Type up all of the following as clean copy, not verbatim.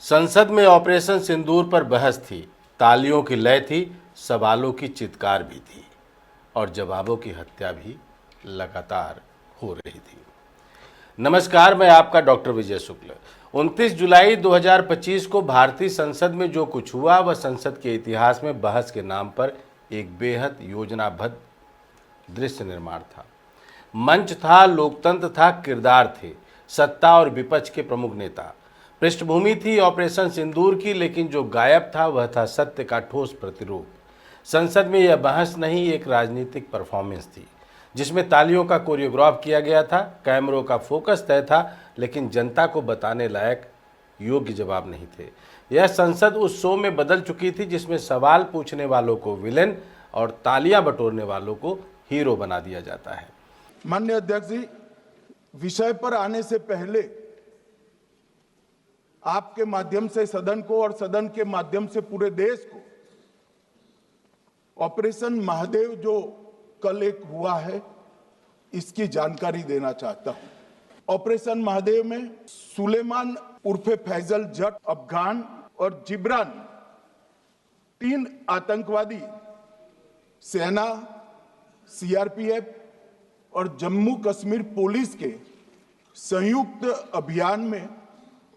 संसद में ऑपरेशन सिंदूर पर बहस थी, तालियों की लय थी, सवालों की चित्कार भी थी और जवाबों की हत्या भी लगातार हो रही थी। नमस्कार, मैं आपका डॉक्टर विजय शुक्ल। 29 जुलाई 2025 को भारतीय संसद में जो कुछ हुआ वह संसद के इतिहास में बहस के नाम पर एक बेहद योजनाबद्ध दृश्य निर्माण था। मंच था, लोकतंत्र था, किरदार थे, सत्ता और विपक्ष के प्रमुख नेता। पृष्ठभूमि थी ऑपरेशन सिंदूर की, लेकिन जो गायब था वह था सत्य का ठोस प्रतिरूप। संसद में यह बहस नहीं, एक राजनीतिक परफॉर्मेंस थी जिसमें तालियों का कोरियोग्राफ किया गया था, कैमरों का फोकस तय था, लेकिन जनता को बताने लायक योग्य जवाब नहीं थे। यह संसद उस शो में बदल चुकी थी जिसमें सवाल पूछने वालों को विलेन और तालियां बटोरने वालों को हीरो बना दिया जाता है। माननीय अध्यक्ष जी, विषय पर आने से पहले आपके माध्यम से सदन को और सदन के माध्यम से पूरे देश को ऑपरेशन महादेव जो कल एक हुआ है इसकी जानकारी देना चाहता हूं। ऑपरेशन महादेव में सुलेमान उर्फे फैजल जट अफगान और जिब्रान 3 आतंकवादी सेना, सीआरपीएफ और जम्मू कश्मीर पुलिस के संयुक्त अभियान में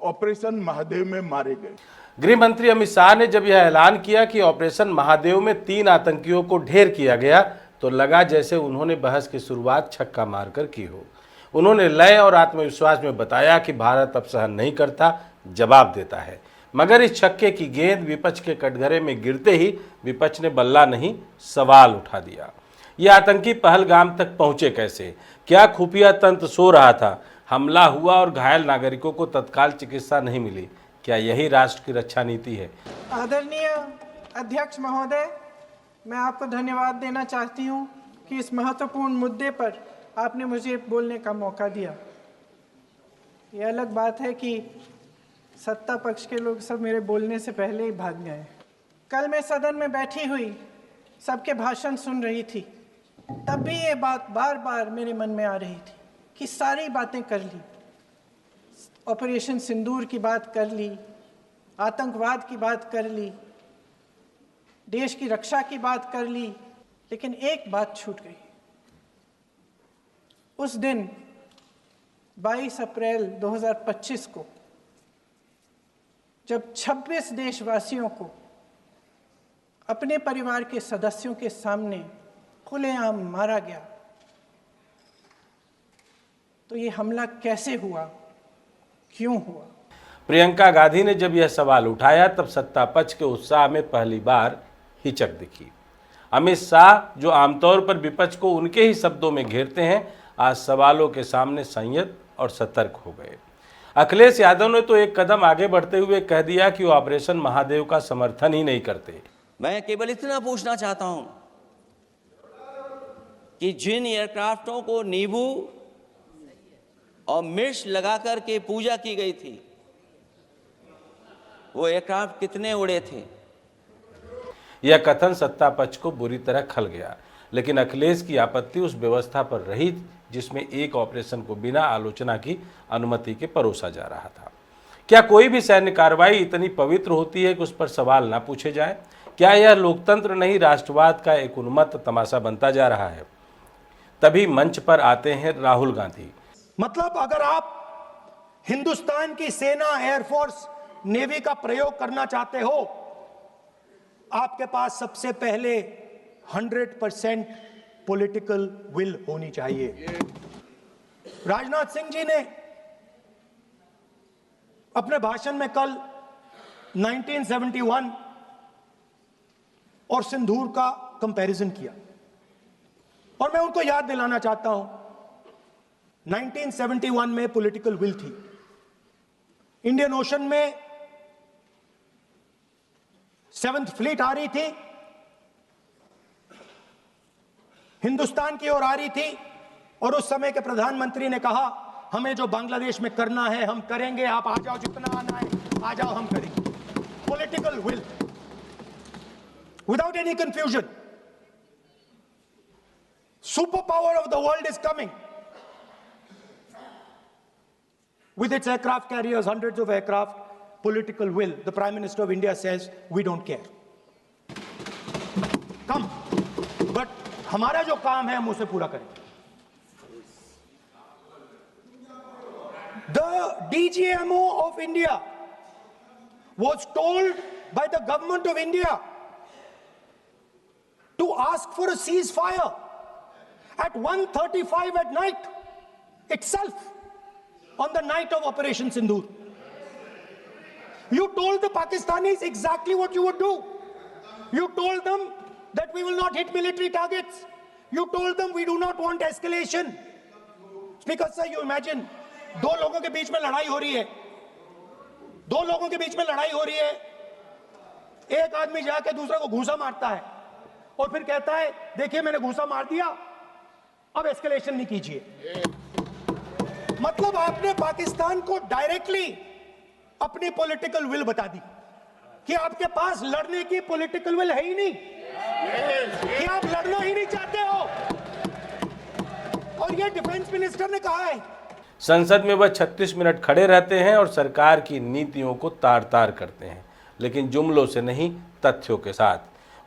ऑपरेशन महादेव में मारे गए। गृह मंत्री अमित शाह ने जब यह ऐलान किया कि ऑपरेशन महादेव में 3 आतंकियों को ढेर किया गया तो लगा जैसे उन्होंने बहस की शुरुआत छक्का मारकर की हो। उन्होंने लय और आत्मविश्वास में बताया कि भारत अब सहन नहीं करता, जवाब देता है। मगर इस छक्के की गेंद विपक्ष के कटघरे में गिरते ही विपक्ष ने बल्ला नहीं, सवाल उठा दिया। ये आतंकी पहलगाम तक पहुंचे कैसे? क्या खुफिया तंत्र सो रहा था? हमला हुआ और घायल नागरिकों को तत्काल चिकित्सा नहीं मिली। क्या यही राष्ट्र की रक्षा नीति है? आदरणीय अध्यक्ष महोदय, मैं आपको धन्यवाद देना चाहती हूं कि इस महत्वपूर्ण मुद्दे पर आपने मुझे बोलने का मौका दिया। ये अलग बात है कि सत्ता पक्ष के लोग सब मेरे बोलने से पहले ही भाग गए। कल मैं सदन में बैठी हुई सबके भाषण सुन रही थी, तब भी ये बात बार बार मेरे मन में आ रही थी कि सारी बातें कर ली, ऑपरेशन सिंदूर की बात कर ली, आतंकवाद की बात कर ली, देश की रक्षा की बात कर ली, लेकिन एक बात छूट गई। उस दिन 22 अप्रैल 2025 को जब 26 देशवासियों को अपने परिवार के सदस्यों के सामने खुलेआम मारा गया, तो ये हमला कैसे हुआ, क्यों हुआ? प्रियंका गांधी ने जब यह सवाल उठाया तब सत्ता पक्ष के उत्साह में पहली बार हिचक दिखी। अमित शाह जो आमतौर पर विपक्ष को उनके ही शब्दों में घेरते हैं, आज सवालों के सामने संयत और सतर्क हो गए। अखिलेश यादव ने तो एक कदम आगे बढ़ते हुए कह दिया कि वो ऑपरेशन महादेव का समर्थन ही नहीं करते। मैं केवल इतना पूछना चाहता हूं कि जिन एयरक्राफ्टों को नींबू और मिर्च लगाकर के पूजा की गई थी, वो एयरक्राफ्ट कितने उड़े थे? यह कथन सत्ता पक्ष को बुरी तरह खल गया, लेकिन अखिलेश की आपत्ति उस व्यवस्था पर रही जिसमें एक ऑपरेशन को बिना आलोचना की अनुमति के परोसा जा रहा था। क्या कोई भी सैन्य कार्रवाई इतनी पवित्र होती है कि उस पर सवाल ना पूछे जाए? क्या यह लोकतंत्र नहीं, राष्ट्रवाद का एक उन्मत्त तमाशा बनता जा रहा है? तभी मंच पर आते हैं राहुल गांधी। मतलब अगर आप हिंदुस्तान की सेना, एयरफोर्स, नेवी का प्रयोग करना चाहते हो, आपके पास सबसे पहले 100% पॉलिटिकल विल होनी चाहिए। राजनाथ सिंह जी ने अपने भाषण में कल 1971 और सिंदूर का कंपैरिजन किया और मैं उनको याद दिलाना चाहता हूं, 1971 में पॉलिटिकल विल थी। इंडियन ओशन में 7th फ्लीट आ रही थी, हिंदुस्तान की ओर आ रही थी और उस समय के प्रधानमंत्री ने कहा हमें जो बांग्लादेश में करना है हम करेंगे, आप आ जाओ, जितना आना है आ जाओ, हम करेंगे। Political will without any confusion. Super power of the world is coming with its aircraft carriers, hundreds of aircraft, political will, the Prime Minister of India says, we don't care. Come. But हमारा जो काम है हम उसे पूरा करें. The DGMO of India was told by the government of India to ask for a ceasefire at 1:35 at night itself, on the night of Operation Sindoor. You told the Pakistanis exactly what you would do. You told them that we will not hit military targets. You told them we do not want escalation. Speaker sir, you imagine, दो लोगों के बीच में लड़ाई हो रही है, दो लोगों के बीच में लड़ाई हो रही है, एक आदमी जाके दूसरे को घूंसा मारता है और फिर कहता है देखिए मैंने घूंसा मार दिया, अब एस्केलेशन नहीं कीजिए. मतलब आपने पाकिस्तान को डायरेक्टली अपनी पॉलिटिकल विल बता दी कि आपके पास लड़ने की पॉलिटिकल विल है ही नहीं, कि आप लड़ना ही नहीं चाहते हो. और ये डिफेंस मिनिस्टर ने कहा है. संसद में वह 36 मिनट खड़े रहते हैं और सरकार की नीतियों को तार तार करते हैं, लेकिन जुमलों से नहीं, तथ्यों के साथ.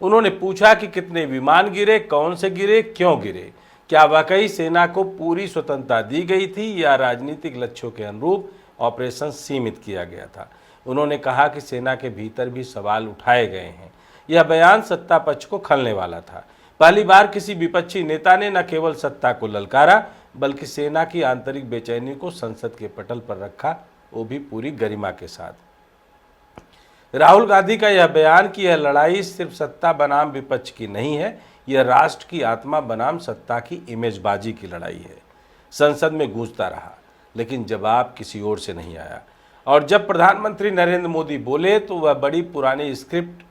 उन्होंने पूछा कि कितने विमान गिरे, कौन से गिरे, क्यों गिरे, क्या वाकई सेना को पूरी स्वतंत्रता दी गई थी या राजनीतिक लक्ष्यों के अनुरूप ऑपरेशन सीमित किया गया था. उन्होंने कहा कि सेना के भीतर भी सवाल उठाए गए हैं. यह बयान सत्ता पक्ष को खलने वाला था. पहली बार किसी विपक्षी नेता ने न केवल सत्ता को ललकारा बल्कि सेना की आंतरिक बेचैनी को संसद के पटल पर रखा, वो भी पूरी गरिमा के साथ. राहुल गांधी का यह बयान कि यह लड़ाई सिर्फ सत्ता बनाम विपक्ष की नहीं है, यह राष्ट्र की आत्मा बनाम सत्ता की इमेजबाजी की लड़ाई है, संसद में गूंजता रहा, लेकिन जवाब किसी ओर से नहीं आया. और जब प्रधानमंत्री नरेंद्र मोदी बोले तो वह बड़ी पुरानी स्क्रिप्ट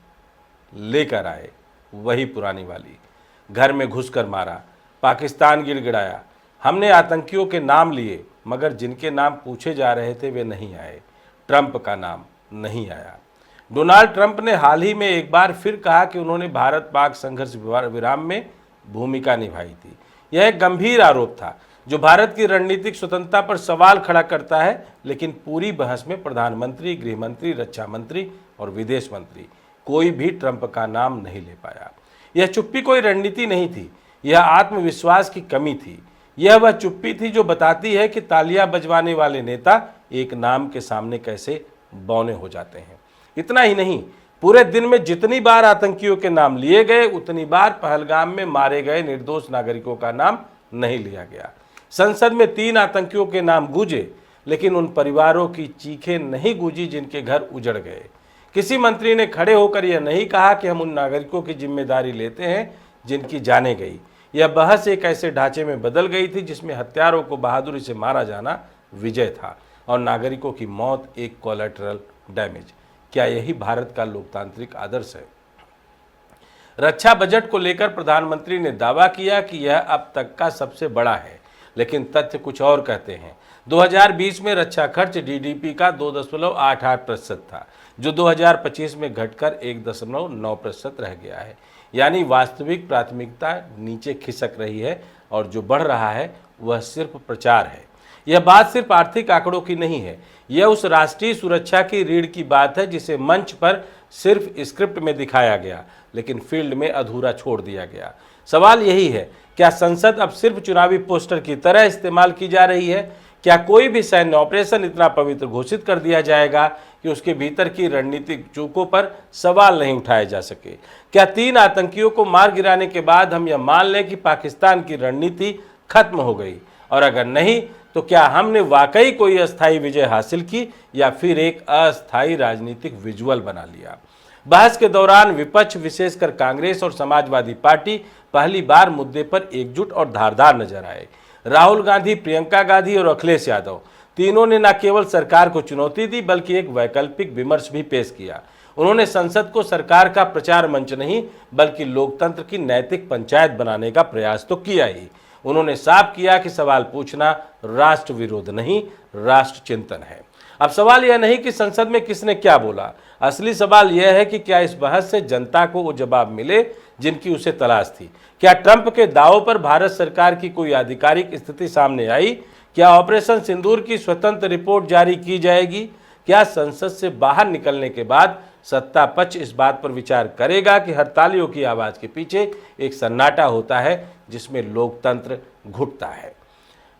लेकर आए, वही पुरानी वाली. घर में घुसकर मारा, पाकिस्तान गिड़गिड़ाया, हमने आतंकियों के नाम लिए मगर जिनके नाम पूछे जा रहे थे वे नहीं आए. ट्रंप का नाम नहीं आया. डोनाल्ड ट्रंप ने हाल ही में एक बार फिर कहा कि उन्होंने भारत पाक संघर्ष विराम में भूमिका निभाई थी. यह एक गंभीर आरोप था जो भारत की रणनीतिक स्वतंत्रता पर सवाल खड़ा करता है, लेकिन पूरी बहस में प्रधानमंत्री, गृह मंत्री, रक्षा मंत्री और विदेश मंत्री कोई भी ट्रंप का नाम नहीं ले पाया. यह चुप्पी कोई रणनीति नहीं थी, यह आत्मविश्वास की कमी थी. यह वह चुप्पी थी जो बताती है कि तालियां बजवाने वाले नेता एक नाम के सामने कैसे बौने हो जाते हैं. इतना ही नहीं, पूरे दिन में जितनी बार आतंकियों के नाम लिए गए उतनी बार पहलगाम में मारे गए निर्दोष नागरिकों का नाम नहीं लिया गया. संसद में 3 आतंकियों के नाम गूंजे, लेकिन उन परिवारों की चीखें नहीं गूंजी जिनके घर उजड़ गए. किसी मंत्री ने खड़े होकर यह नहीं कहा कि हम उन नागरिकों की जिम्मेदारी लेते हैं जिनकी जाने गई. यह बहस एक ऐसे ढांचे में बदल गई थी जिसमें हत्यारों को बहादुरी से मारा जाना विजय था और नागरिकों की मौत एक कोलैटरल डैमेज. क्या यही भारत का लोकतांत्रिक आदर्श है? रक्षा बजट को लेकर प्रधानमंत्री ने दावा किया कि यह अब तक का सबसे बड़ा है, लेकिन तथ्य कुछ और कहते हैं. 2020 में रक्षा खर्च जीडीपी का 2.88% था, जो 2025 में घटकर 1.9% रह गया है. यानी वास्तविक प्राथमिकता नीचे खिसक रही है और जो बढ़ रहा है वह सिर्फ प्रचार है. यह बात सिर्फ आर्थिक आंकड़ों की नहीं है, यह उस राष्ट्रीय सुरक्षा की रीढ़ की बात है जिसे मंच पर सिर्फ स्क्रिप्ट में दिखाया गया लेकिन फील्ड में अधूरा छोड़ दिया गया. सवाल यही है, क्या संसद अब सिर्फ चुनावी पोस्टर की तरह इस्तेमाल की जा रही है? क्या कोई भी सैन्य ऑपरेशन इतना पवित्र घोषित कर दिया जाएगा कि उसके भीतर की रणनीतिक चूकों पर सवाल नहीं उठाए जा सके? क्या 3 आतंकियों को मार गिराने के बाद हम यह मान लें कि पाकिस्तान की रणनीति खत्म हो गई? और अगर नहीं तो क्या हमने वाकई कोई अस्थायी विजय हासिल की या फिर एक अस्थायी राजनीतिक विजुअल बना लिया? बहस के दौरान विपक्ष, विशेषकर कांग्रेस और समाजवादी पार्टी, पहली बार मुद्दे पर एकजुट और धारदार नजर आए. राहुल गांधी, प्रियंका गांधी और अखिलेश यादव तीनों ने न केवल सरकार को चुनौती दी बल्कि एक वैकल्पिक विमर्श भी पेश किया. उन्होंने संसद को सरकार का प्रचार मंच नहीं बल्कि लोकतंत्र की नैतिक पंचायत बनाने का प्रयास तो किया ही. उन्होंने साफ किया कि सवाल पूछना राष्ट्र विरोध नहीं, राष्ट्र चिंतन है. अब सवाल यह नहीं कि संसद में किसने क्या बोला, असली सवाल यह है कि क्या इस बहस से जनता को वो जवाब मिले जिनकी उसे तलाश थी? क्या ट्रंप के दावों पर भारत सरकार की कोई आधिकारिक स्थिति सामने आई? क्या ऑपरेशन सिंदूर की स्वतंत्र रिपोर्ट जारी की जाएगी? क्या संसद से बाहर निकलने के बाद सत्ता पक्ष इस बात पर विचार करेगा कि हड़तालियों की आवाज़ के पीछे एक सन्नाटा होता है जिसमें लोकतंत्र घुटता है।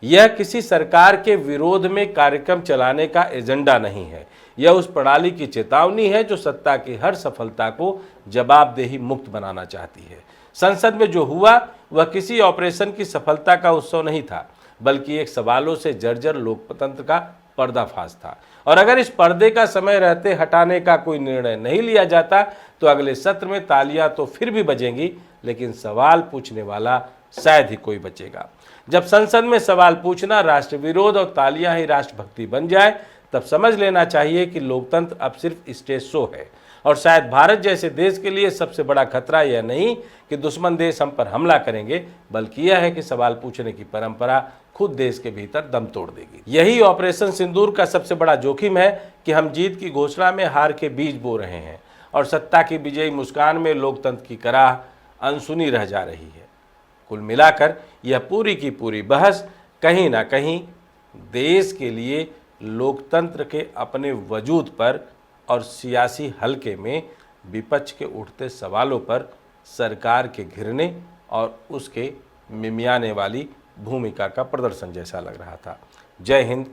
यह किसी सरकार के विरोध में कार्यक्रम चलाने का एजेंडा नहीं है, यह उस प्रणाली की चेतावनी है जो सत्ता की हर सफलता को जवाबदेही मुक्त बनाना चाहती है। संसद में जो हुआ वह किसी ऑपरेशन की सफलता का उत्सव नहीं था, बल्कि एक सवालों से जर्जर लोकतंत्र का पर्दाफाश था। और अगर इस पर्दे का समय रहते हटाने का कोई निर्णय नहीं लिया जाता तो अगले सत्र में तालियां तो फिर भी बजेंगी, लेकिन सवाल पूछने वाला शायद ही कोई बचेगा। जब संसद में सवाल पूछना राष्ट्र विरोध और तालियां ही राष्ट्रभक्ति बन जाए, तब समझ लेना चाहिए कि लोकतंत्र अब सिर्फ स्टेज शो है। और शायद भारत जैसे देश के लिए सबसे बड़ा खतरा यह नहीं कि दुश्मन देश हम पर हमला करेंगे, बल्कि यह है कि सवाल पूछने की परंपरा खुद देश के भीतर दम तोड़ देगी। यही ऑपरेशन सिंदूर का सबसे बड़ा जोखिम है कि हम जीत की घोषणा में हार के बीज बो रहे हैं और सत्ता की विजयी मुस्कान में लोकतंत्र की कराह अनसुनी रह जा रही है। कुल मिलाकर यह पूरी की पूरी बहस कहीं ना कहीं देश के लिए लोकतंत्र के अपने वजूद पर और सियासी हलके में विपक्ष के उठते सवालों पर सरकार के घिरने और उसके मिमियाने वाली भूमिका का प्रदर्शन जैसा लग रहा था। जय हिंद,